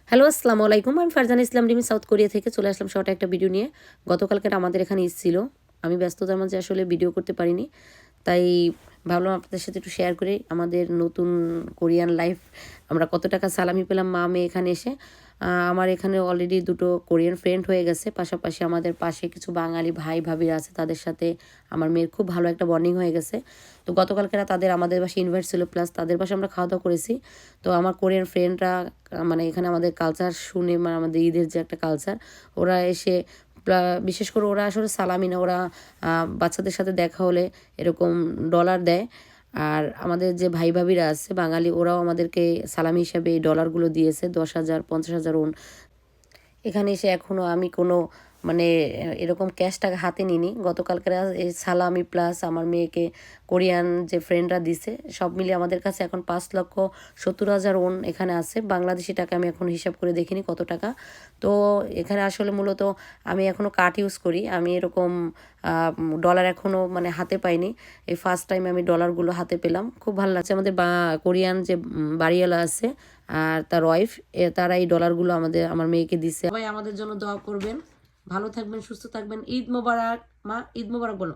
Hello, আসসালামু আলাইকুম। আমি ফারজানা ইসলাম রিমি সাউথ কোরিয়া থেকে চলে আসলাম শর্ট একটা ভিডিও নিয়ে। গতকালকে আমাদের এখানে ঈদ ছিল। আমি ব্যস্ততার মাঝে আসলে ভিডিও করতে পারিনি। তাই ভাবলাম আপনাদের সাথে একটু শেয়ার করি আমাদের নতুন কোরিয়ান লাইফ। আমরা কত টাকা সালামি পেলাম মা মেয়ে এখানে এসে। আমার এখানে অলরেডি দুটো কোরিয়ান ফ্রেন্ড হয়ে গেছে। পাশাপাশি আমাদের পাশে কিছু বাঙালি ভাই ভাবিরা আছে, তাদের সাথে আমার মেয়ের খুব ভালো একটা বন্ডিং হয়ে গেছে। তো গতকালকে তাদের আমাদের বাসায় ইনভাইট ছিল, প্লাস তাদের বাসায় আমরা খাওয়া দাওয়া করেছি। তো আমার কোরিয়ান ফ্রেন্ডরা মানে এখানে আমাদের কালচার শুনে, মানে আমাদের ঈদের যে একটা কালচার, ওরা এসে বিশেষ করে ওরা আসলে সালামি না, ওরা বাচ্চাদের সাথে দেখা হলে এরকম ডলার দেয়। আর আমাদের যে ভাই ভাবিরা আছে বাঙালি, ওরাও আমাদেরকে সালামি হিসাবে এই ডলারগুলো দিয়েছে, 10,000 50,000 ওন। এখানে এসে এখনও আমি কোনো মানে এরকম ক্যাশ টাকা হাতে নিইনি। গতকালকে এই সালামি প্লাস আমার মেয়েকে কোরিয়ান যে ফ্রেন্ডরা দিছে, সব মিলিয়ে আমাদের কাছে এখন 5,70,000 ওন এখানে আছে। বাংলাদেশি টাকা আমি এখন হিসাব করে দেখিনি কত টাকা। তো এখানে আসলে মূলত আমি এখনও কার্ড ইউজ করি। আমি এরকম ডলার এখনও মানে হাতে পাইনি। এই ফার্স্ট টাইম আমি ডলারগুলো হাতে পেলাম, খুব ভালো লাগছে। আমাদের কোরিয়ান যে বাড়িওয়ালা আছে আর তার ওয়াইফ, তারা এই ডলারগুলো আমার মেয়েকে দিচ্ছে। সবাই আমাদের জন্য দোয়া করবেন, ভালো থাকবেন, সুস্থ থাকবেন। ঈদ মোবারক মা, ঈদ মোবারক বলো।